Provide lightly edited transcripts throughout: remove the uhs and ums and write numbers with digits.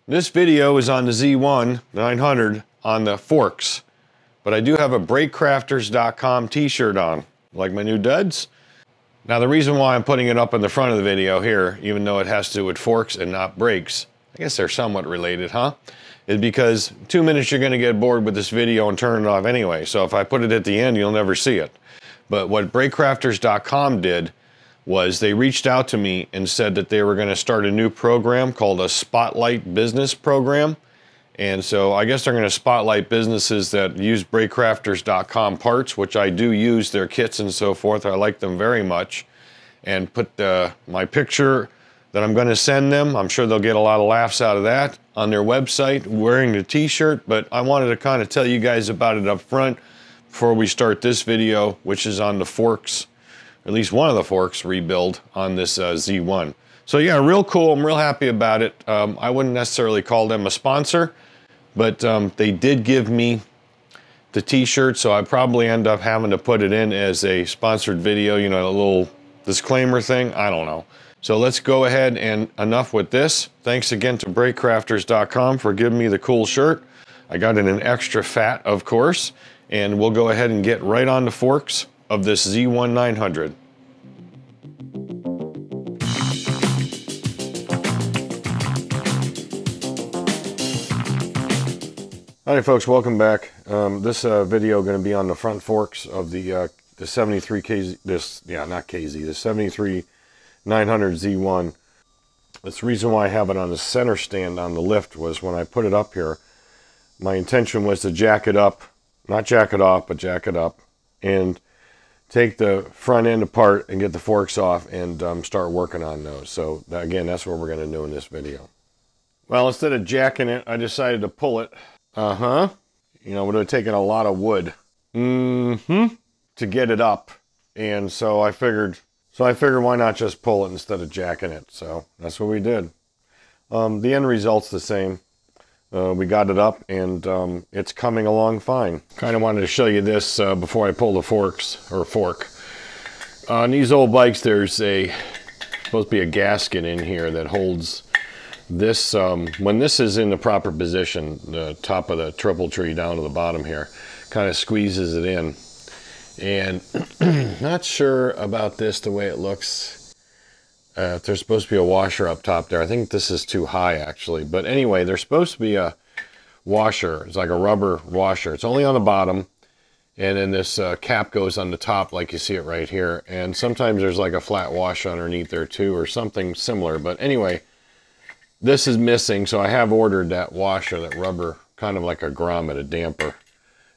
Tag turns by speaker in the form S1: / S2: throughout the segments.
S1: This video is on the Z1 900 on the forks, but I do have a BrakeCrafters.com t-shirt on, like my new duds. Now the reason why I'm putting it up in the front of the video here, even though it has to do with forks and not brakes, I guess they're somewhat related, huh? Is because 2 minutes you're gonna get bored with this video and turn it off anyway. So if I put it at the end, you'll never see it. But what BrakeCrafters.com did was they reached out to me and said that they were gonna start a new program called a Spotlight Business Program. And so I guess they're gonna spotlight businesses that use BrakeCrafters.com parts, which I do use their kits and so forth. I like them very much. And put my picture that I'm gonna send them, I'm sure they'll get a lot of laughs out of that, on their website wearing the t-shirt. But I wanted to kind of tell you guys about it up front before we start this video, which is on the forks, at least one of the forks rebuild on this Z1. So yeah, real cool. I'm real happy about it. I wouldn't necessarily call them a sponsor, but they did give me the t-shirt, so I probably end up having to put it in as a sponsored video, you know, a little disclaimer thing. I don't know. So let's go ahead and enough with this. Thanks again to BrakeCrafters.com for giving me the cool shirt. I got it in extra fat, of course, and we'll go ahead and get right on the forks of this Z1 900. All right, folks, welcome back. This video going to be on the front forks of the 73 KZ, the 73 900 Z1. That's the reason why I have it on the center stand on the lift was when I put it up here, my intention was to jack it up, not jack it off, but jack it up and take the front end apart and get the forks off and start working on those. So again, that's what we're going to do in this video. Well, instead of jacking it, I decided to pull it. You know, it would have taken a lot of wood to get it up. And so I figured why not just pull it instead of jacking it. So that's what we did. The end result's the same. We got it up and it's coming along fine. Kind of wanted to show you this before I pull the fork. On these old bikes, there's supposed to be a gasket in here that holds this. When this is in the proper position, the top of the triple tree down to the bottom here, kind of squeezes it in. And not sure about this, the way it looks. There's supposed to be a washer up top there. I think this is too high actually. But anyway, there's supposed to be a washer. It's like a rubber washer. It's only on the bottom. And then this cap goes on the top like you see it right here. And sometimes there's like a flat wash underneath there too or something similar. But anyway, this is missing. So I have ordered that washer, that rubber, kind of like a grommet, a damper.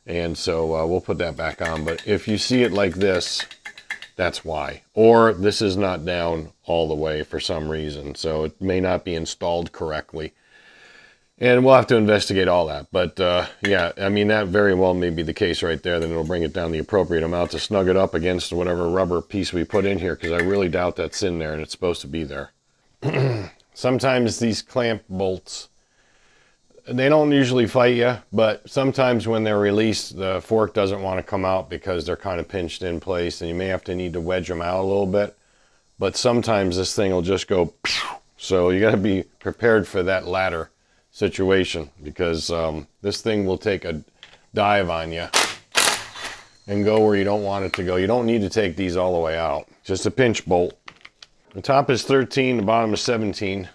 S1: And so we'll put that back on. But if you see it like this, that's why. Or this is not down all the way for some reason. So it may not be installed correctly. And we'll have to investigate all that. But yeah, I mean, that very well may be the case right there. Then it'll bring it down the appropriate amount to snug it up against whatever rubber piece we put in here. Because I really doubt that's in there and it's supposed to be there. Sometimes these clamp bolts, they don't usually fight you, but sometimes when they're released, the fork doesn't want to come out because they're kind of pinched in place and you may have to need to wedge them out a little bit. But sometimes this thing will just go, so you got to be prepared for that latter situation because this thing will take a dive on you and go where you don't want it to go. You don't need to take these all the way out. Just a pinch bolt. The top is 13, the bottom is 17.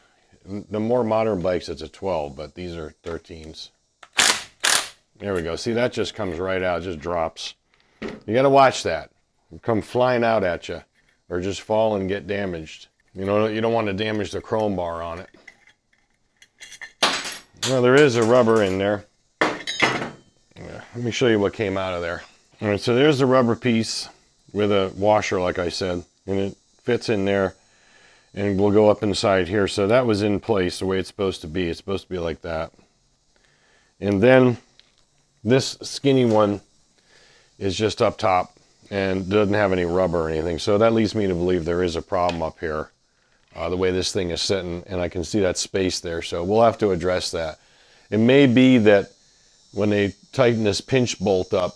S1: The more modern bikes, it's a 12, but these are 13s. There we go. See, that just comes right out, just drops. You got to watch that. It'll come flying out at you or just fall and get damaged. You know, you don't want to damage the chrome bar on it. Well, there is a rubber in there. Yeah, let me show you what came out of there. All right, so there's the rubber piece with a washer, like I said, and it fits in there. And we'll go up inside here. So that was in place the way it's supposed to be. It's supposed to be like that. And then this skinny one is just up top and doesn't have any rubber or anything. So that leads me to believe there is a problem up here, the way this thing is sitting. And I can see that space there. So we'll have to address that. It may be that when they tighten this pinch bolt up,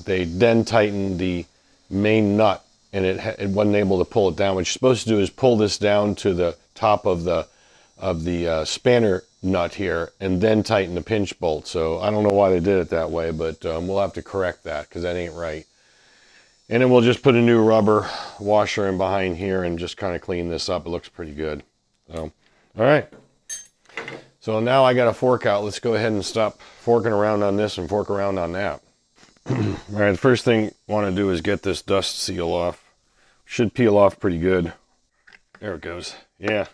S1: they then tighten the main nut and it wasn't able to pull it down. What you're supposed to do is pull this down to the top of the spanner nut here and then tighten the pinch bolt. So I don't know why they did it that way, but we'll have to correct that because that ain't right. And then we'll just put a new rubber washer in behind here and just kind of clean this up. It looks pretty good. So, all right. So now I got a fork out. Let's go ahead and stop forking around on this and fork around on that. All right, the first thing I want to do is get this dust seal off. Should peel off pretty good. There it goes. Yeah.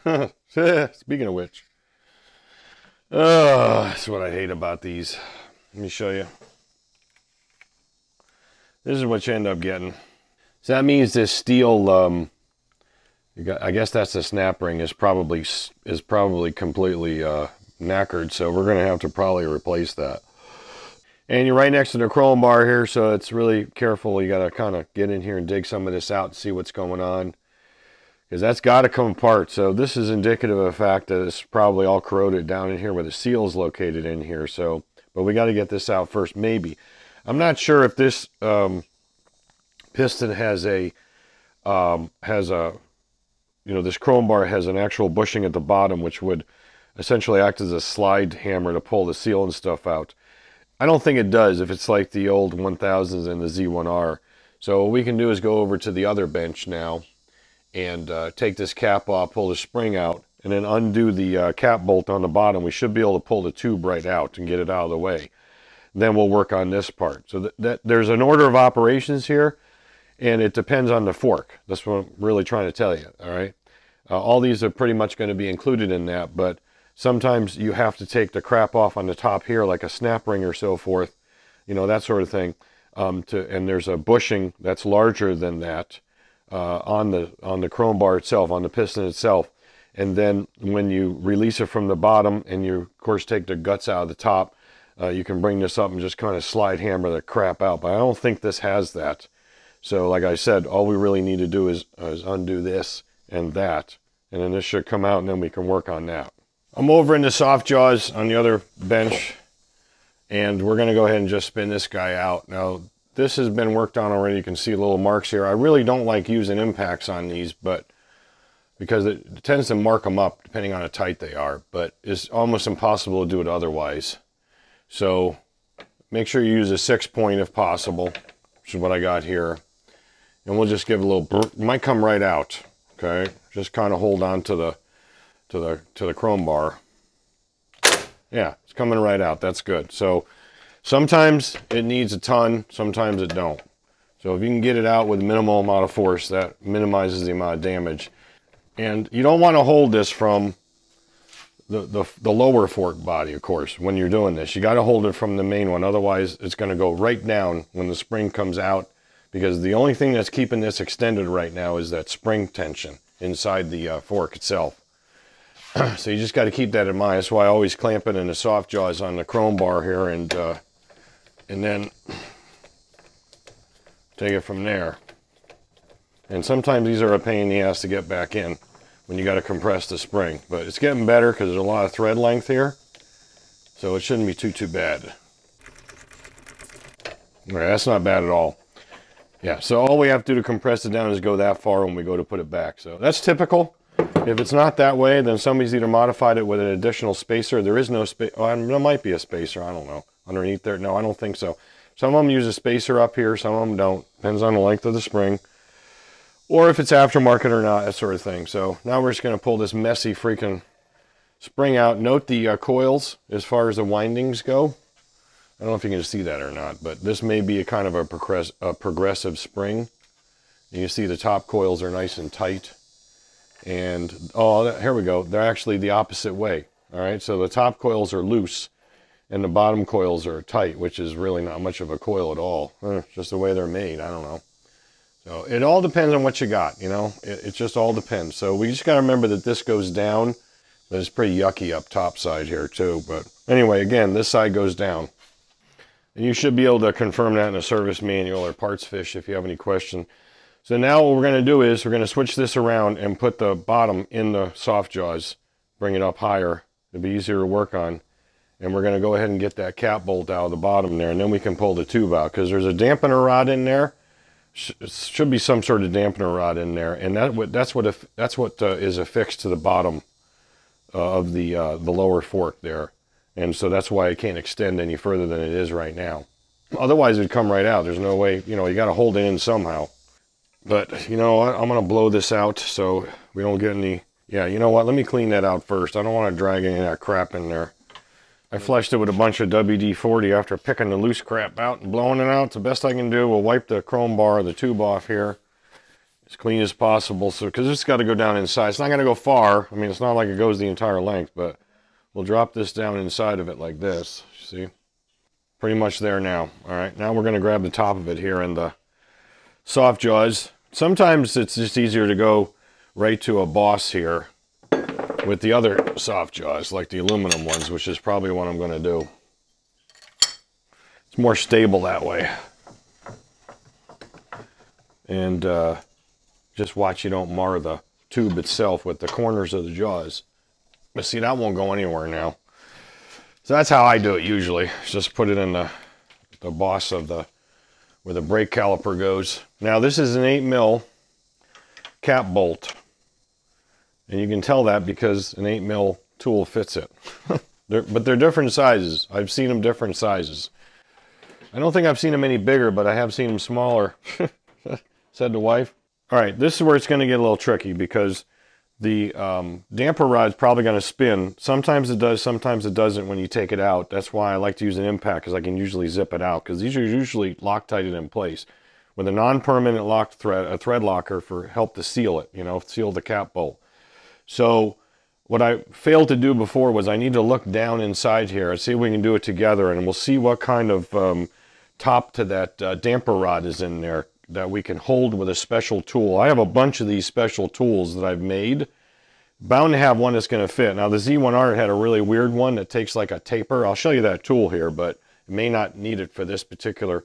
S1: Speaking of which. That's what I hate about these. Let me show you. This is what you end up getting. So that means this steel, I guess that's the snap ring, is probably completely knackered. So we're going to have to probably replace that. And you're right next to the chrome bar here, so it's really careful. You got to kind of get in here and dig some of this out and see what's going on, because that's got to come apart. So this is indicative of the fact that it's probably all corroded down in here where the seal is located in here. So, but we got to get this out first, maybe. I'm not sure if this piston has a, this chrome bar has an actual bushing at the bottom, which would essentially act as a slide hammer to pull the seal and stuff out. I don't think it does if it's like the old 1000s and the Z1R. So what we can do is go over to the other bench now and take this cap off, pull the spring out, and then undo the cap bolt on the bottom. We should be able to pull the tube right out and get it out of the way. Then we'll work on this part. So that there's an order of operations here, and it depends on the fork. That's what I'm really trying to tell you, all right? All these are pretty much going to be included in that, but sometimes you have to take the crap off on the top here, like a snap ring or so forth, you know, that sort of thing. And there's a bushing that's larger than that on the chrome bar itself, on the piston itself. And then when you release it from the bottom and you, of course, take the guts out of the top, you can bring this up and just kind of slide hammer the crap out. But I don't think this has that. So like I said, all we really need to do is undo this and that. And then this should come out, and then we can work on that. I'm over in the soft jaws on the other bench, and we're going to go ahead and just spin this guy out. Now, this has been worked on already. You can see little marks here. I really don't like using impacts on these, but because it tends to mark them up depending on how tight they are, but it's almost impossible to do it otherwise. So make sure you use a 6-point if possible, which is what I got here. And we'll just give it a little, it might come right out, okay? Just kind of hold on to the chrome bar. Yeah, it's coming right out. That's good. So sometimes it needs a ton, sometimes it don't. So if you can get it out with minimal amount of force, that minimizes the amount of damage. And you don't want to hold this from the lower fork body, of course, when you're doing this. You got to hold it from the main one, otherwise it's going to go right down when the spring comes out, because the only thing that's keeping this extended right now is that spring tension inside the fork itself. So you just got to keep that in mind. That's why I always clamp it in the soft jaws on the chrome bar here, and then take it from there. And sometimes these are a pain in the ass to get back in when you got to compress the spring, but it's getting better because there's a lot of thread length here, so it shouldn't be too bad. All right, that's not bad at all. Yeah, so all we have to do to compress it down is go that far when we go to put it back. So that's typical. If it's not that way, then somebody's either modified it with an additional spacer. There is no space. Well, there might be a spacer. I don't know. Underneath there. No, I don't think so. Some of them use a spacer up here. Some of them don't. Depends on the length of the spring, or if it's aftermarket or not, that sort of thing. So now we're just going to pull this messy freaking spring out. Note the coils as far as the windings go. I don't know if you can see that or not, but this may be a kind of a progressive spring. You can see the top coils are nice and tight. And, oh, here we go. They're actually the opposite way. All right, so the top coils are loose and the bottom coils are tight, which is really not much of a coil at all. Just the way they're made. I don't know. So it all depends on what you got, you know. It just all depends. So we just got to remember that this goes down, but it's pretty yucky up top side here too. But anyway, again, this side goes down. And you should be able to confirm that in a service manual or parts fish if you have any question. So now what we're going to do is we're going to switch this around and put the bottom in the soft jaws, bring it up higher. It'll be easier to work on. And we're going to go ahead and get that cap bolt out of the bottom there, and then we can pull the tube out, because there's a dampener rod in there. Should be some sort of dampener rod in there, and that's what is affixed to the bottom of the lower fork there. And so that's why it can't extend any further than it is right now. Otherwise it'd come right out. There's no way, you know, you got to hold it in somehow. But you know what, I'm going to blow this out so we don't get any, yeah, you know what, let me clean that out first. I don't want to drag any of that crap in there. I flushed it with a bunch of WD-40 after picking the loose crap out and blowing it out. It's the best I can do. We'll wipe the chrome bar, the tube off here as clean as possible. So, because it's got to go down inside. It's not going to go far. I mean, it's not like it goes the entire length, but we'll drop this down inside of it like this. See? Pretty much there now. All right, now we're going to grab the top of it here and the soft jaws. Sometimes it's just easier to go right to a boss here with the other soft jaws, like the aluminum ones, which is probably what I'm going to do. It's more stable that way. And just watch you don't mar the tube itself with the corners of the jaws. But see, that won't go anywhere now. So that's how I do it usually. Just put it in the boss of the, where the brake caliper goes. Now this is an 8mm cap bolt. And you can tell that because an 8mm tool fits it. But they're different sizes. I've seen them different sizes. I don't think I've seen them any bigger, but I have seen them smaller, said the wife. All right, this is where it's going to get a little tricky because the damper rod's probably going to spin. Sometimes it does, sometimes it doesn't when you take it out. That's why I like to use an impact, because I can usually zip it out, because these are usually Loctited in place with a non-permanent locked thread, a thread locker for help to seal it, you know, seal the cap bolt. So what I failed to do before was I need to look down inside here and see if we can do it together, and we'll see what kind of top to that damper rod is in there that we can hold with a special tool. I have a bunch of these special tools that I've made. Bound to have one that's going to fit. Now the Z1R had a really weird one that takes like a taper. I'll show you that tool here, but it may not need it for this particular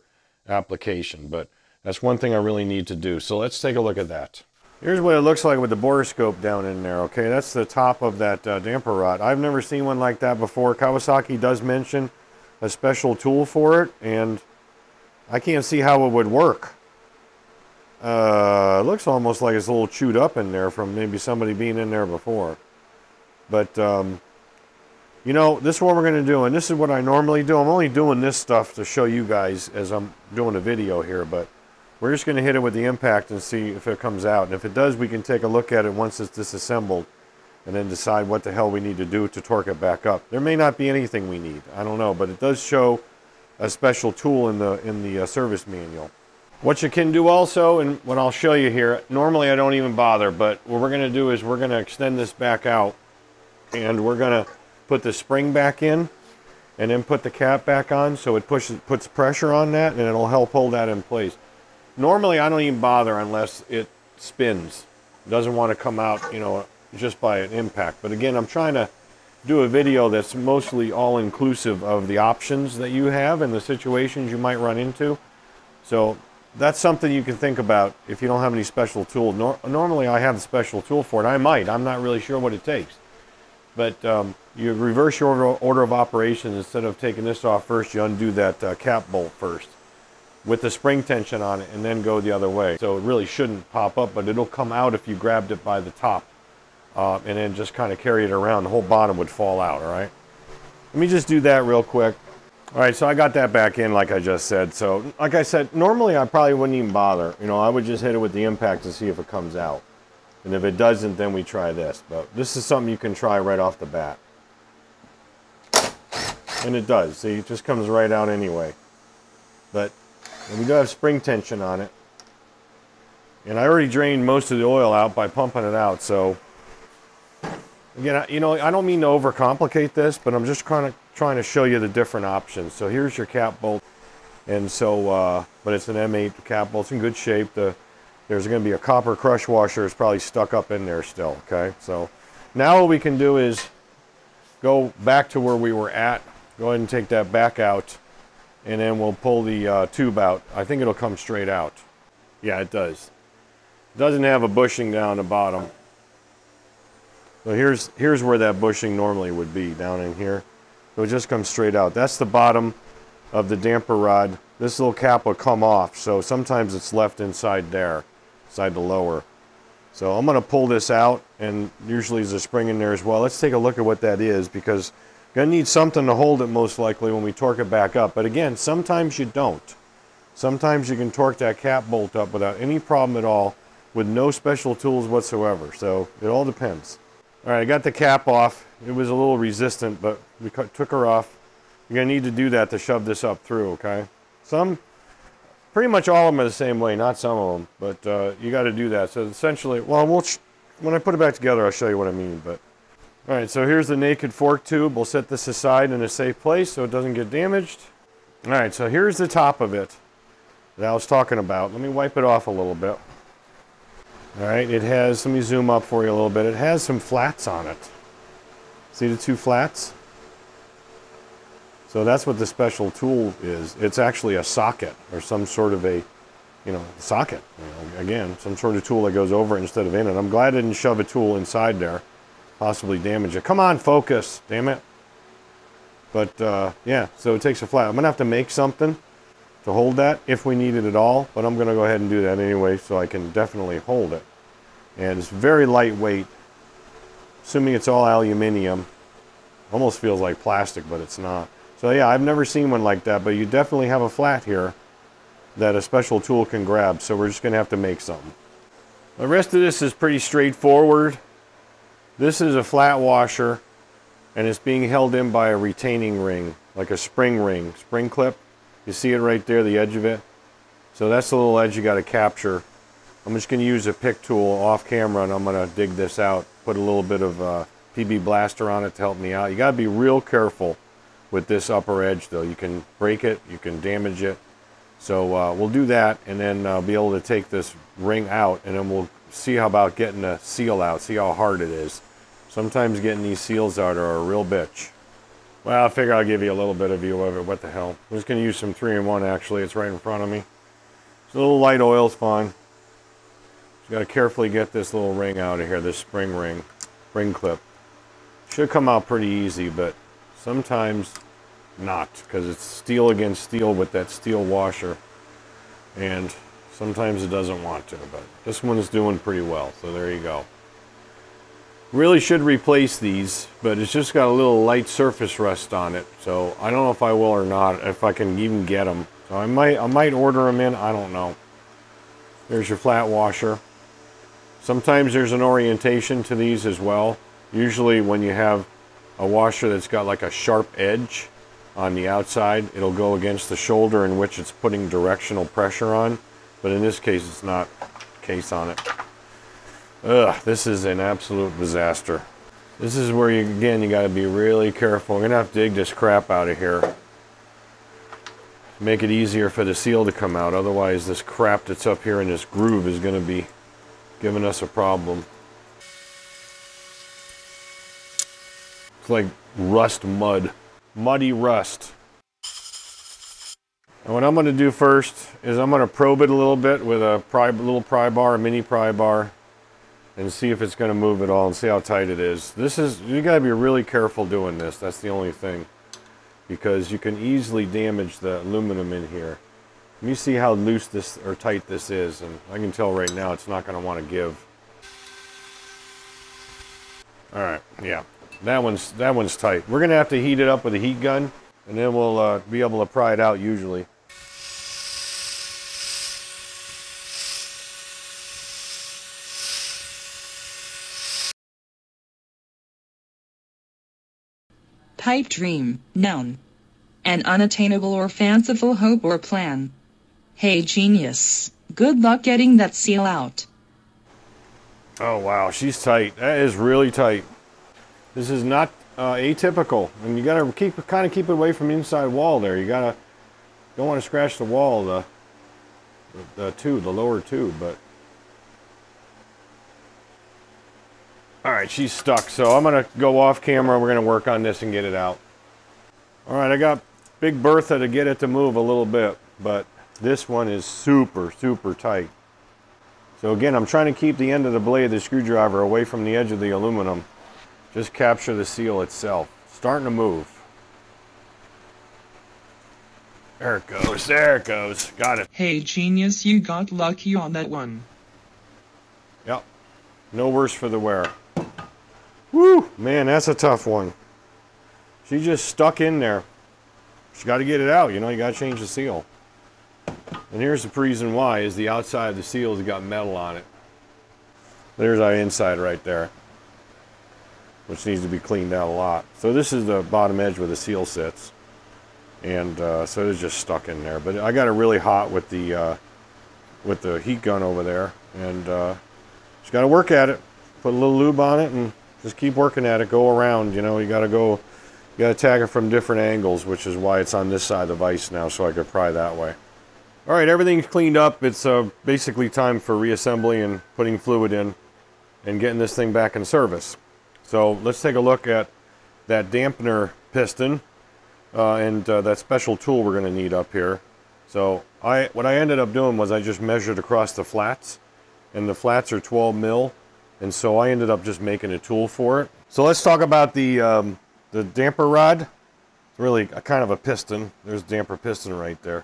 S1: application. But that's one thing I really need to do. So let's take a look at that. Here's what it looks like with the borescope down in there, okay? That's the top of that damper rod. I've never seen one like that before. Kawasaki does mention a special tool for it, and I can't see how it would work. It looks almost like it's a little chewed up in there from maybe somebody being in there before. But, you know, this is what we're going to do, and this is what I normally do. I'm only doing this stuff to show you guys as I'm doing a video here, but we're just going to hit it with the impact and see if it comes out. And if it does, we can take a look at it once it's disassembled and then decide what the hell we need to do to torque it back up. There may not be anything we need. I don't know, but it does show a special tool in the service manual. What you can do also, and what I'll show you here, normally I don't even bother, but what we're going to do is we're going to extend this back out, and we're going to put the spring back in and then put the cap back on, so it puts pressure on that, and it'll help hold that in place. Normally I don't even bother unless it spins. It doesn't want to come out, you know, just by an impact. But again, I'm trying to do a video that's mostly all-inclusive of the options that you have and the situations you might run into. So that's something you can think about if you don't have any special tool. Normally I have a special tool for it. I might. I'm not really sure what it takes. But you reverse your order of operations. Instead of taking this off first, you undo that cap bolt first with the spring tension on it and then go the other way. So it really shouldn't pop up, but it'll come out if you grabbed it by the top and then just kind of carry it around. The whole bottom would fall out, all right? Let me just do that real quick. All right, so I got that back in like I just said. So like I said, normally I probably wouldn't even bother. You know, I would just hit it with the impact to see if it comes out. And if it doesn't, then we try this. But this is something you can try right off the bat. And it does. See, it just comes right out anyway. But we do have spring tension on it. And I already drained most of the oil out by pumping it out. So again, you know, I don't mean to overcomplicate this, but I'm just kind of trying to show you the different options. So here's your cap bolt. And so, but it's an M8 cap bolt. It's in good shape. There's going to be a copper crush washer. It's probably stuck up in there still, okay? So now what we can do is go back to where we were at. Go ahead and take that back out, and then we'll pull the tube out. I think it'll come straight out. Yeah, it does. It doesn't have a bushing down the bottom. So here's where that bushing normally would be, down in here. So it just comes straight out. That's the bottom of the damper rod. This little cap will come off, so sometimes it's left inside there, inside the lower. So I'm going to pull this out, and usually there's a spring in there as well. Let's take a look at what that is, because you're going to need something to hold it most likely when we torque it back up. But again, sometimes you don't. Sometimes you can torque that cap bolt up without any problem at all with no special tools whatsoever. So it all depends. All right, I got the cap off. It was a little resistant, but we took her off. You're going to need to do that to shove this up through, okay? Pretty much all of them are the same way, not some of them, but you got to do that. So essentially, well, when I put it back together, I'll show you what I mean. But all right, so here's the naked fork tube. We'll set this aside in a safe place so it doesn't get damaged. All right, so here's the top of it that I was talking about. Let me wipe it off a little bit. All right, it has, let me zoom up for you a little bit. It has some flats on it. See the two flats? So that's what the special tool is. It's actually a socket or some sort of a, socket. Again, some sort of tool that goes over it instead of in it. I'm glad I didn't shove a tool inside there, possibly damage it. Come on, focus, damn it. But yeah, so it takes a flat. I'm gonna have to make something to hold that if we need it at all, but I'm gonna go ahead and do that anyway so I can definitely hold it. And it's very lightweight, assuming it's all aluminum. Almost feels like plastic, but it's not. So yeah, I've never seen one like that, but you definitely have a flat here that a special tool can grab, so we're just going to have to make something. The rest of this is pretty straightforward. This is a flat washer, and it's being held in by a retaining ring, like a spring clip. You see it right there, the edge of it? So that's the little edge you got to capture. I'm just going to use a pick tool off camera, and I'm going to dig this out, put a little bit of PB Blaster on it to help me out. You got to be real careful with this upper edge, though. You can break it, you can damage it. So we'll do that, and then be able to take this ring out, and then we'll see how about getting the seal out, see how hard it is. Sometimes getting these seals out are a real bitch. Well, I figure I'll give you a little bit of view of it. What the hell. I'm just going to use some 3-in-1, actually. It's right in front of me. Just a little light oil's fine. Just got to carefully get this little ring out of here, this spring clip. Should come out pretty easy, but sometimes not, because it's steel against steel with that steel washer, and sometimes it doesn't want to, but this one is doing pretty well, so there you go. Really should replace these, but it's just got a little light surface rust on it, so I don't know if I will or not, if I can even get them. So I might order them in, I don't know. There's your flat washer. Sometimes there's an orientation to these as well. Usually when you have a washer that's got like a sharp edge on the outside, it'll go against the shoulder in which it's putting directional pressure on, but in this case it's not the case on it. Ugh, this is an absolute disaster. This is where you got to be really careful. I'm gonna have to dig this crap out of here, make it easier for the seal to come out, otherwise this crap that's up here in this groove is going to be giving us a problem. It's like rust mud. Muddy rust. And what I'm going to do first is I'm going to probe it a little bit with a little pry bar, a mini pry bar, and see if it's going to move at all and see how tight it is. You got to be really careful doing this. That's the only thing. Because you can easily damage the aluminum in here. Let me see how loose this or tight this is, and I can tell right now it's not going to want to give. All right, yeah. That one's tight. We're going to have to heat it up with a heat gun, and then we'll be able to pry it out usually.
S2: Pipe dream, noun. An unattainable or fanciful hope or plan. Hey genius, good luck getting that seal out.
S1: Oh wow, she's tight. That is really tight. This is not atypical, and you gotta kind of keep it away from the inside wall there. Don't want to scratch the wall, the lower tube, but. All right, she's stuck, so I'm gonna go off camera. We're gonna work on this and get it out. All right, I got Big Bertha to get it to move a little bit, but this one is super, super tight. So again, I'm trying to keep the end of the blade of the screwdriver away from the edge of the aluminum. Just capture the seal itself. Starting to move. There it goes, there it goes. Got it.
S2: Hey genius, you got lucky on that one.
S1: Yep. no worse for the wear. Woo, man, that's a tough one. She just stuck in there. She's got to get it out, you know, you got to change the seal. And here's the reason why, is the outside of the seal has got metal on it. There's our inside right there, which needs to be cleaned out a lot. So this is the bottom edge where the seal sits. And so it's just stuck in there. But I got it really hot with the heat gun over there. And just got to work at it. Put a little lube on it and just keep working at it. Go around, you know, you got to attack it from different angles, which is why it's on this side of the vise now, so I could pry that way. All right, everything's cleaned up. It's basically time for reassembly and putting fluid in and getting this thing back in service. So let's take a look at that dampener piston and that special tool we're going to need up here. So what I ended up doing was I just measured across the flats, and the flats are 12 mil, and so I ended up just making a tool for it. So let's talk about the damper rod. It's really a kind of a piston. There's a damper piston right there.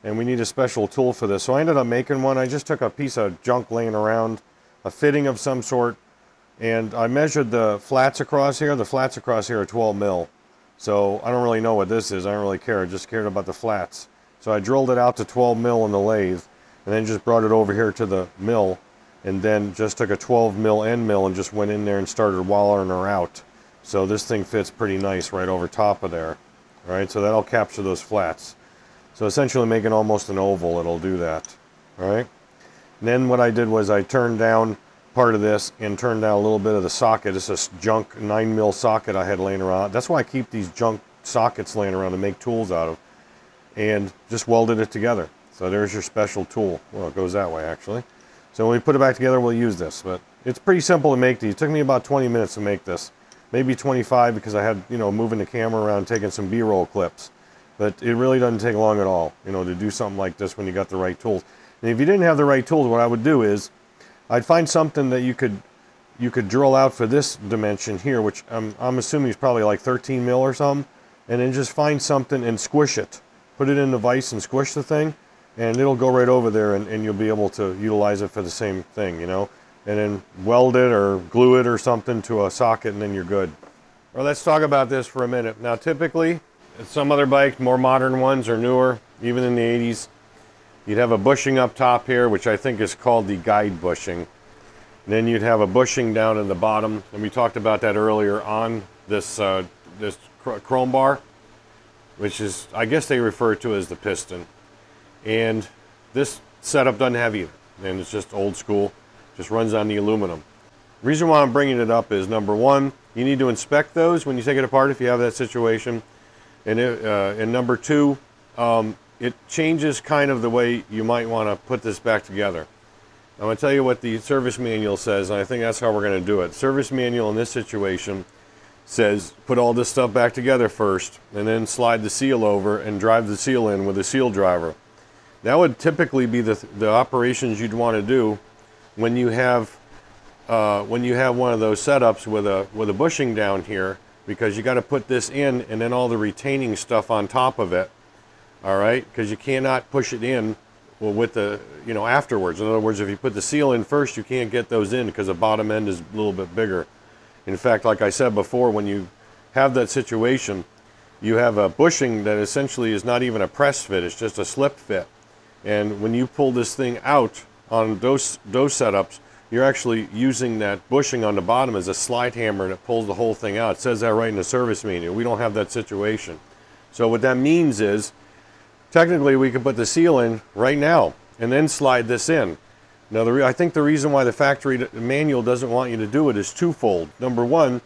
S1: And we need a special tool for this. So I ended up making one. I just took a piece of junk laying around, a fitting of some sort, and I measured the flats across here. The flats across here are 12 mil. So I don't really know what this is. I don't really care. I just cared about the flats. So I drilled it out to 12 mil in the lathe, and then just brought it over here to the mill, and then just took a 12 mil end mill and just went in there and started wallering her out. So this thing fits pretty nice right over top of there. All right, so that'll capture those flats. So essentially making almost an oval, it'll do that. All right. And then what I did was I turned down part of this and turned down a little bit of the socket. It's this junk 9 mil socket I had laying around. That's why I keep these junk sockets laying around to make tools out of. And just welded it together. So there's your special tool. Well, it goes that way actually. So when we put it back together, we'll use this. But it's pretty simple to make these. It took me about 20 minutes to make this. Maybe 25 because I had, you know, moving the camera around, taking some B-roll clips. But it really doesn't take long at all, you know, to do something like this when you got the right tools. And if you didn't have the right tools, what I would do is I'd find something that you could drill out for this dimension here, which I'm assuming is probably like 13 mil or something, and then just find something and squish it. Put it in the vise and squish the thing, and it'll go right over there, and you'll be able to utilize it for the same thing, you know. And then weld it or glue it or something to a socket, and then you're good. Well, let's talk about this for a minute. Now, typically, some other bikes, more modern ones or newer, even in the 80s, you'd have a bushing up top here, which I think is called the guide bushing. And then you'd have a bushing down in the bottom, and we talked about that earlier on this this chrome bar, which is, I guess they refer to as the piston. And this setup doesn't have either, and it's just old school, just runs on the aluminum. The reason why I'm bringing it up is, number one, you need to inspect those when you take it apart if you have that situation. And number two, it changes kind of the way you might want to put this back together. I'm going to tell you what the service manual says, and I think that's how we're going to do it. Service manual in this situation says put all this stuff back together first, and then slide the seal over and drive the seal in with a seal driver. That would typically be the operations you'd want to do when you have one of those setups with a bushing down here, because you got to put this in and then all the retaining stuff on top of it. All right, because you cannot push it in with the, you know, afterwards. In other words, if you put the seal in first, you can't get those in because the bottom end is a little bit bigger. In fact, like I said before, when you have that situation, you have a bushing that essentially is not even a press fit, it's just a slip fit. And when you pull this thing out on those setups, you're actually using that bushing on the bottom as a slide hammer, and it pulls the whole thing out. It says that right in the service manual. We don't have that situation. So what that means is, technically we could put the seal in right now and then slide this in. Now, I think the reason why the factory manual doesn't want you to do it is twofold. Number one,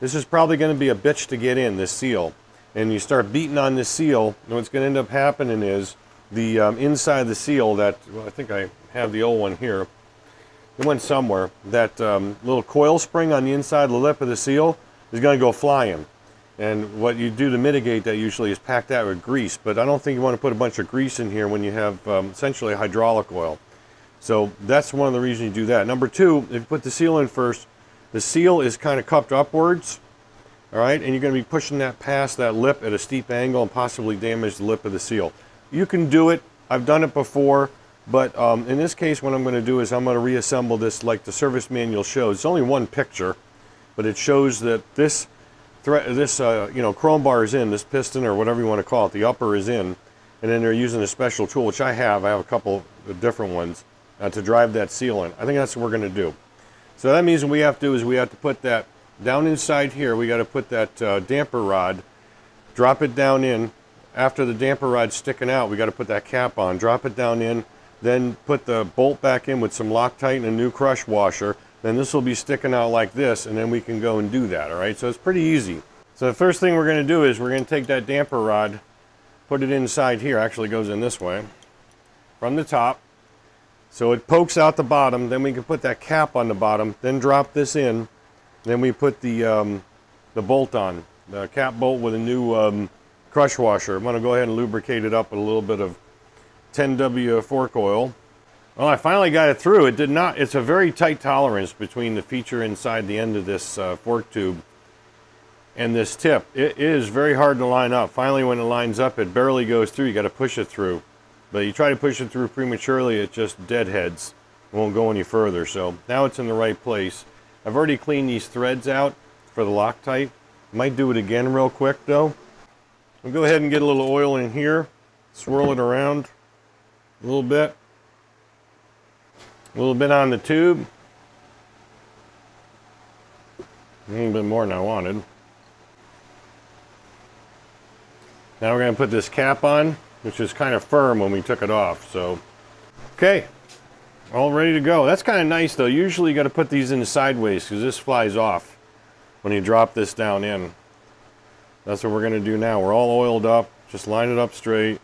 S1: this is probably going to be a bitch to get in, this seal. And you start beating on this seal, and what's going to end up happening is the inside of the seal, that, well, I think I have the old one here. It went somewhere. That little coil spring on the inside of the lip of the seal is going to go flying. And what you do to mitigate that usually is pack that with grease. But I don't think you want to put a bunch of grease in here when you have essentially hydraulic oil. So that's one of the reasons you do that. Number two, if you put the seal in first, the seal is kind of cupped upwards. All right, and you're going to be pushing that past that lip at a steep angle and possibly damage the lip of the seal. You can do it. I've done it before. But in this case, what I'm going to do is I'm going to reassemble this like the service manual shows. It's only one picture, but it shows that this chrome bar is in, this piston or whatever you want to call it, the upper is in, and then they're using a special tool, which I have a couple of different ones, to drive that seal in. I think that's what we're going to do. So that means what we have to do is we have to put that down inside here. We got to put that damper rod, drop it down in. After the damper rod's sticking out, we got to put that cap on, drop it down in, then put the bolt back in with some Loctite and a new crush washer. Then this will be sticking out like this, and then we can go and do that, all right? So it's pretty easy. So the first thing we're going to do is we're going to take that damper rod, put it inside here. Actually goes in this way from the top. So it pokes out the bottom. Then we can put that cap on the bottom, then drop this in. Then we put the bolt on, the cap bolt with a new crush washer. I'm going to go ahead and lubricate it up with a little bit of 10W fork oil. Well, I finally got it through. It did not. It's a very tight tolerance between the feature inside the end of this fork tube and this tip. It is very hard to line up. Finally, when it lines up, it barely goes through. You got to push it through. But you try to push it through prematurely, it just deadheads. It won't go any further. So now it's in the right place. I've already cleaned these threads out for the Loctite. Might do it again real quick though. I'll go ahead and get a little oil in here. Swirl it around a little bit. A little bit on the tube. A little bit more than I wanted. Now we're going to put this cap on, which is kind of firm when we took it off. So, okay, all ready to go. That's kind of nice though. Usually you got to put these in sideways because this flies off when you drop this down in. That's what we're going to do now. We're all oiled up. Just line it up straight.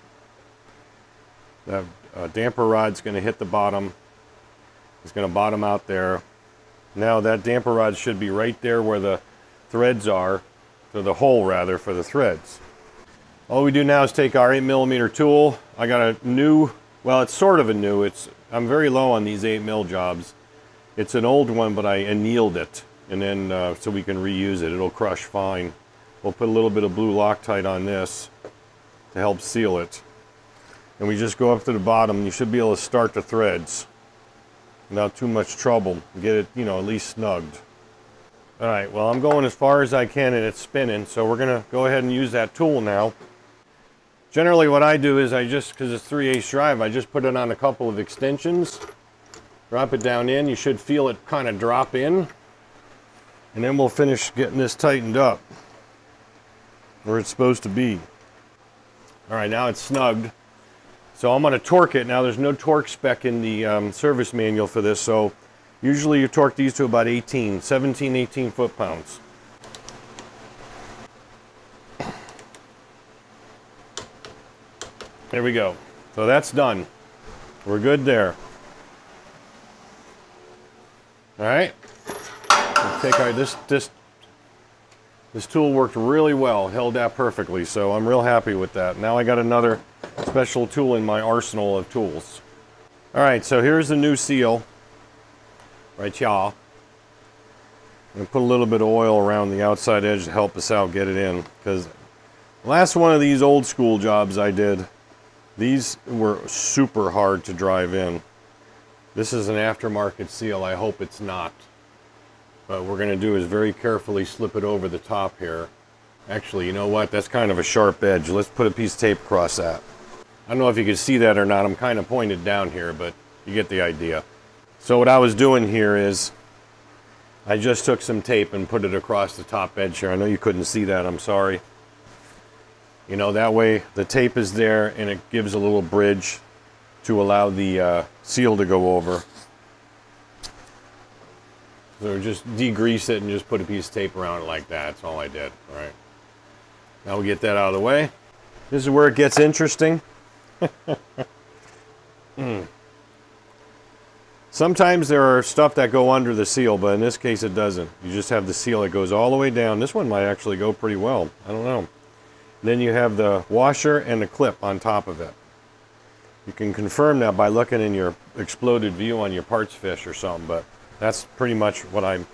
S1: That damper rod's going to hit the bottom. It's going to bottom out there. Now that damper rod should be right there where the threads are, or the hole rather, for the threads. All we do now is take our 8mm tool. I got a new, well, it's sort of a new, I'm very low on these 8mm jobs. It's an old one, but I annealed it, and then so we can reuse it. It'll crush fine. We'll put a little bit of blue Loctite on this to help seal it. And we just go up to the bottom, and you should be able to start the threads without too much trouble. Get it, you know, at least snugged. All right, well, I'm going as far as I can, and it's spinning, so we're gonna go ahead and use that tool now. Generally what I do is I just, because it's 3/8 drive, I just put it on a couple of extensions, drop it down in. You should feel it kind of drop in, and then we'll finish getting this tightened up where it's supposed to be. All right, now it's snugged. So I'm going to torque it. Now there's no torque spec in the service manual for this, so usually you torque these to about 18 foot-pounds. There we go. So that's done. We're good there. All right. We'll take our this tool worked really well. Held that perfectly. So I'm real happy with that. Now I got another special tool in my arsenal of tools. All right. So here's the new seal. Right, y'all. I'm gonna put a little bit of oil around the outside edge to help us out get it in, because the last one of these old school jobs I did, these were super hard to drive in. This is an aftermarket seal. I hope it's not. But what we're going to do is very carefully slip it over the top here. Actually, you know what? That's kind of a sharp edge. Let's put a piece of tape across that. I don't know if you can see that or not. I'm kind of pointed down here, but you get the idea. So what I was doing here is I just took some tape and put it across the top edge here. I know you couldn't see that. I'm sorry. You know, that way the tape is there and it gives a little bridge to allow the seal to go over. So just degrease it and just put a piece of tape around it like that. That's all I did. All right. Now we get that out of the way. This is where it gets interesting. Sometimes there are stuff that go under the seal, but in this case it doesn't. You just have the seal that goes all the way down. This one might actually go pretty well. I don't know. Then you have the washer and the clip on top of it. You can confirm that by looking in your exploded view on your parts fish or something, but that's pretty much what I'm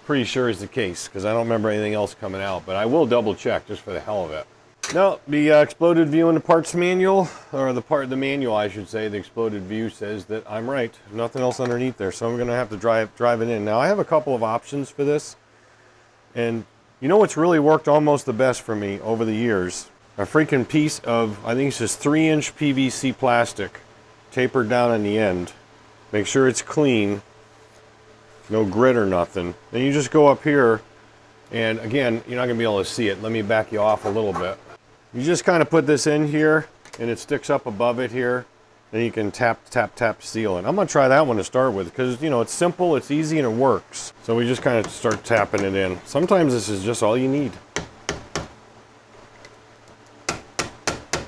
S1: pretty sure is the case, because I don't remember anything else coming out, but I will double check just for the hell of it. No, the exploded view in the parts manual, or the manual I should say, the exploded view says that I'm right. Nothing else underneath there, so I'm going to have to drive it in. Now I have a couple of options for this, and you know what's really worked almost the best for me over the years? A freaking piece of, I think it's just 3-inch PVC plastic, tapered down on the end. Make sure it's clean, no grit or nothing. Then you just go up here, and again, you're not going to be able to see it. Let me back you off a little bit. You just kind of put this in here, and it sticks up above it here. Then you can tap, tap, tap, seal it. I'm going to try that one to start with, because, you know, it's simple, it's easy, and it works. So we just kind of start tapping it in. Sometimes this is just all you need.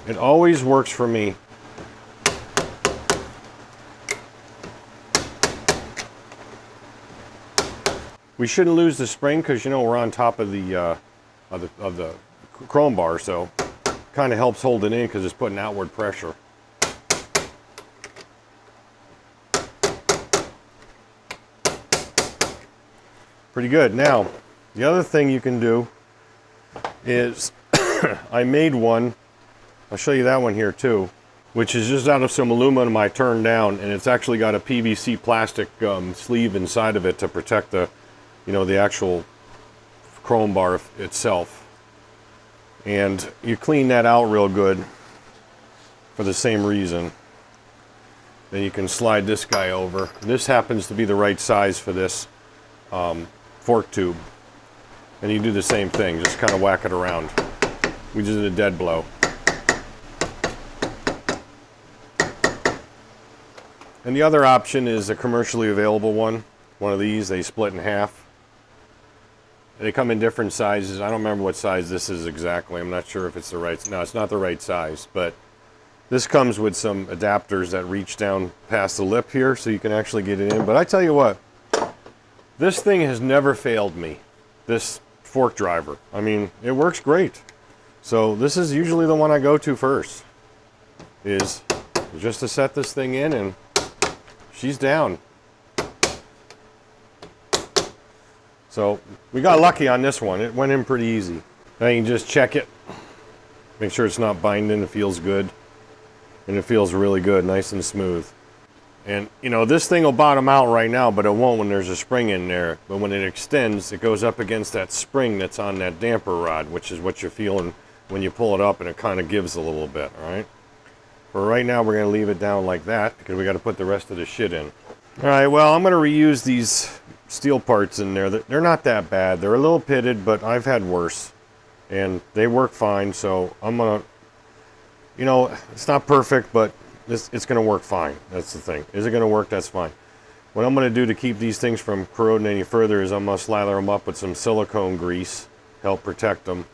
S1: It always works for me. We shouldn't lose the spring, because, you know, we're on top of the chrome bar, so kind of helps hold it in because it's putting outward pressure. Pretty good. Now, the other thing you can do is I made one. I'll show you that one here too, which is just out of some aluminum I turned down, and it's actually got a PVC plastic sleeve inside of it to protect the, you know, the actual chrome bar itself. And you clean that out real good for the same reason. Then you can slide this guy over. This happens to be the right size for this fork tube. And you do the same thing, just kind of whack it around. We just did a dead blow. And the other option is a commercially available one of these. They split in half. They come in different sizes. I don't remember what size this is exactly. I'm not sure if it's the right, no, it's not the right size, but this comes with some adapters that reach down past the lip here so you can actually get it in. But I tell you what, this thing has never failed me, this fork driver. I mean, it works great. So this is usually the one I go to first, is just to set this thing in, and she's down. So we got lucky on this one. It went in pretty easy. Now you can just check it. Make sure it's not binding. It feels good. And it feels really good, nice and smooth. And you know, this thing will bottom out right now, but it won't when there's a spring in there. But when it extends, it goes up against that spring that's on that damper rod, which is what you're feeling when you pull it up, and it kind of gives a little bit, all right? For right now, we're going to leave it down like that because we got to put the rest of the shit in. All right, well, I'm going to reuse these steel parts in there. They're not that bad. They're a little pitted, but I've had worse, and they work fine. So I'm gonna, you know, it's not perfect, but it's gonna work fine. That's the thing. Is it gonna work? That's fine. What I'm gonna do to keep these things from corroding any further is I'm gonna slather them up with some silicone grease, help protect them.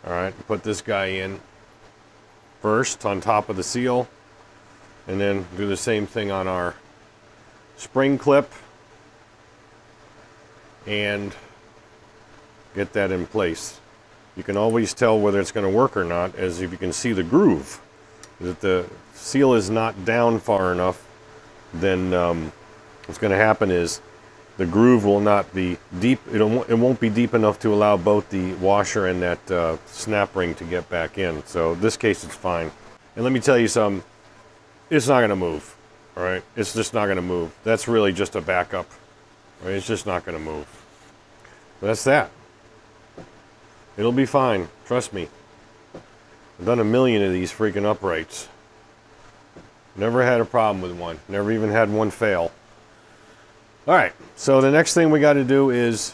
S1: All right, put this guy in first on top of the seal, and then do the same thing on our spring clip and get that in place. You can always tell whether it's going to work or not, as if you can see the groove. If the seal is not down far enough, then what's going to happen is the groove will not be deep. It won't be deep enough to allow both the washer and that snap ring to get back in. So in this case, it's fine. And let me tell you something, it's not going to move. All right, it's just not going to move. That's really just a backup. Right? It's just not going to move. But that's that. It'll be fine. Trust me. I've done a million of these freaking uprights. Never had a problem with one. Never even had one fail. All right, so the next thing we got to do is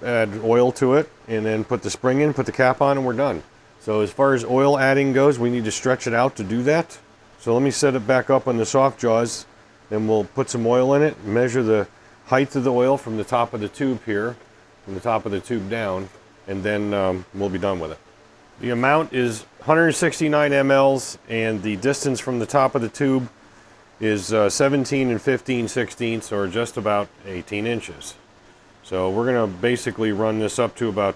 S1: add oil to it, and then put the spring in, put the cap on, and we're done. So as far as oil adding goes, we need to stretch it out to do that. So let me set it back up on the soft jaws, then we'll put some oil in it, measure the height of the oil from the top of the tube here, from the top of the tube down, and then we'll be done with it. The amount is 169 mLs, and the distance from the top of the tube is 17 and 15/16, or just about 18 inches. So we're going to basically run this up to about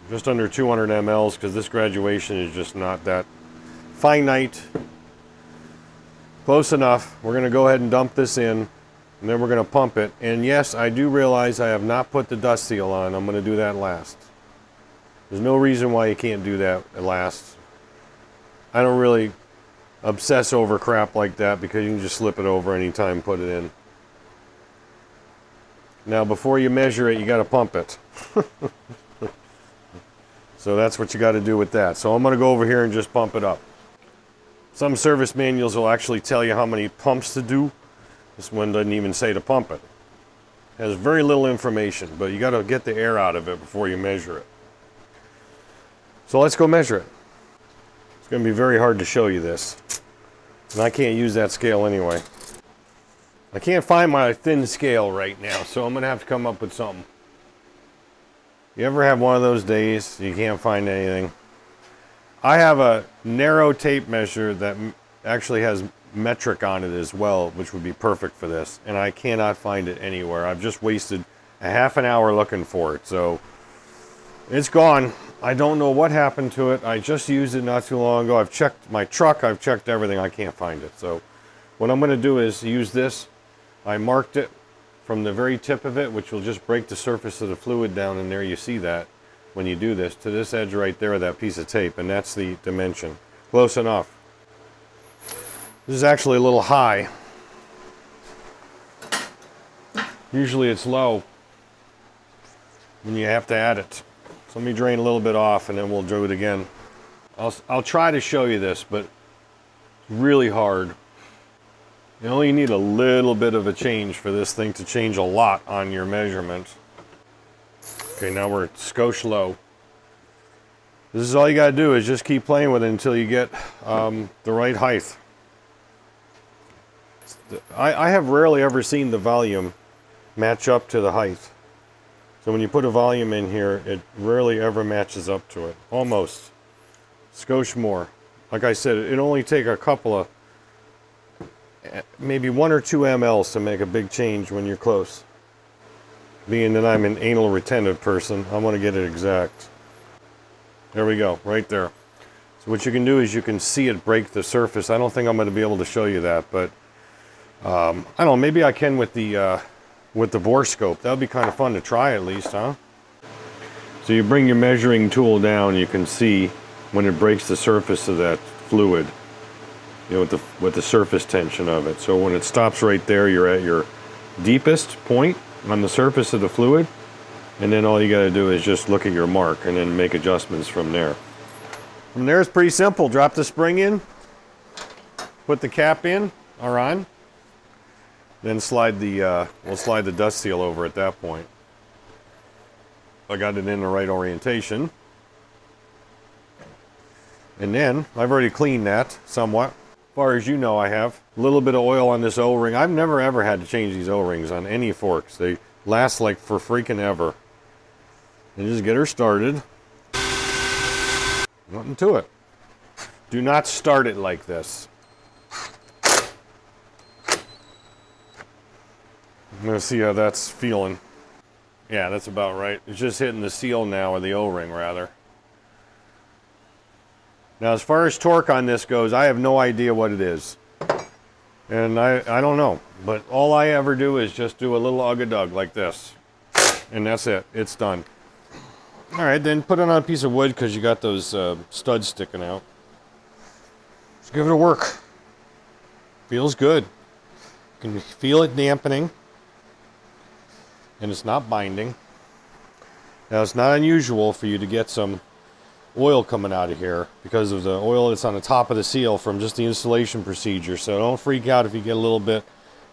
S1: just under 200 mLs, because this graduation is just not that finite. Close enough. We're going to go ahead and dump this in, and then we're going to pump it. And yes, I do realize I have not put the dust seal on. I'm going to do that last. There's no reason why you can't do that at last. I don't really obsess over crap like that because you can just slip it over anytime, put it in. Now before you measure it, you got to pump it. So that's what you got to do with that. So I'm going to go over here and just pump it up. Some service manuals will actually tell you how many pumps to do. This one doesn't even say to pump it. It has very little information, but you got to get the air out of it before you measure it. So let's go measure it. It's going to be very hard to show you this. And I can't use that scale anyway. I can't find my thin scale right now, so I'm going to have to come up with something. You ever have one of those days you can't find anything? I have a narrow tape measure that actually has metric on it as well, which would be perfect for this, and I cannot find it anywhere. I've just wasted a half an hour looking for it, so it's gone. I don't know what happened to it. I just used it not too long ago. I've checked my truck, I've checked everything, I can't find it. So what I'm going to do is use this. I marked it from the very tip of it, which will just break the surface of the fluid down in there. You see that when you do this, to this edge right there of that piece of tape, and that's the dimension. Close enough. This is actually a little high. Usually it's low when you have to add it. So let me drain a little bit off and then we'll do it again. I'll try to show you this, but it's really hard. You only need a little bit of a change for this thing to change a lot on your measurement. Okay, now we're skosh low. This is all you got to do is just keep playing with it until you get the right height. I have rarely ever seen the volume match up to the height. So when you put a volume in here, it rarely ever matches up to it. Almost. Skosh more. Like I said, it only take a couple of, maybe 1 or 2 mLs to make a big change when you're close. Being that I'm an anal retentive person, I want to get it exact. There we go, right there. So what you can do is you can see it break the surface. I don't think I'm going to be able to show you that, but I don't know, maybe I can with the borescope. That would be kind of fun to try at least, huh? So you bring your measuring tool down, you can see when it breaks the surface of that fluid, you know, with the surface tension of it. So when it stops right there, you're at your deepest point on the surface of the fluid, and then all you got to do is just look at your mark and then make adjustments from there. From there, it's pretty simple. Drop the spring in, put the cap in or on, then slide the we'll slide the dust seal over at that point. I got it in the right orientation, and then I've already cleaned that somewhat. As far as you know, I have a little bit of oil on this O-ring. I've never ever had to change these O-rings on any forks. They last like for freaking ever. And just get her started. Nothing to it. Do not start it like this. I'm gonna see how that's feeling. Yeah, that's about right. It's just hitting the seal now, or the O-ring rather. Now, as far as torque on this goes, I have no idea what it is. And I don't know. But all I ever do is just do a little ug-a-dug like this. And that's it. It's done. Alright, then put it on a piece of wood because you got those studs sticking out. Let's give it a work. Feels good. You can feel it dampening. And it's not binding. Now, it's not unusual for you to get some oil coming out of here because of the oil that's on the top of the seal from just the installation procedure. So don't freak out if you get a little bit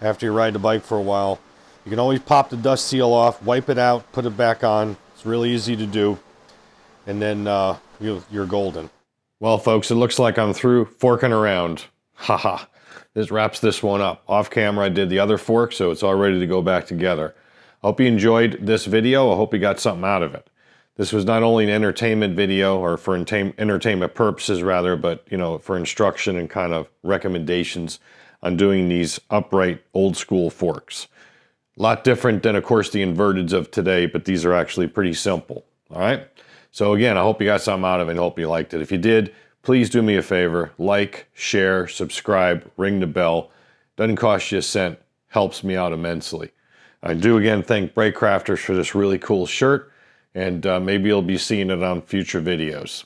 S1: after you ride the bike for a while. You can always pop the dust seal off, wipe it out, put it back on. It's really easy to do, and then you're golden. Well, folks, it looks like I'm through forking around. Haha. This wraps this one up. Off camera I did the other fork, so it's all ready to go back together. Hope you enjoyed this video. I hope you got something out of it. This was not only an entertainment video, or for entertainment purposes rather, but you know, for instruction and kind of recommendations on doing these upright old school forks. A lot different than, of course, the inverteds of today, but these are actually pretty simple. All right. So again, I hope you got something out of it and hope you liked it. If you did, please do me a favor, like, share, subscribe, ring the bell. Doesn't cost you a cent, helps me out immensely. I do again thank Brake Crafters for this really cool shirt. and maybe you'll be seeing it on future videos.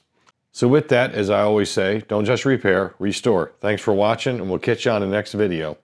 S1: So with that, as I always say, don't just repair, restore. Thanks for watching, and we'll catch you on the next video.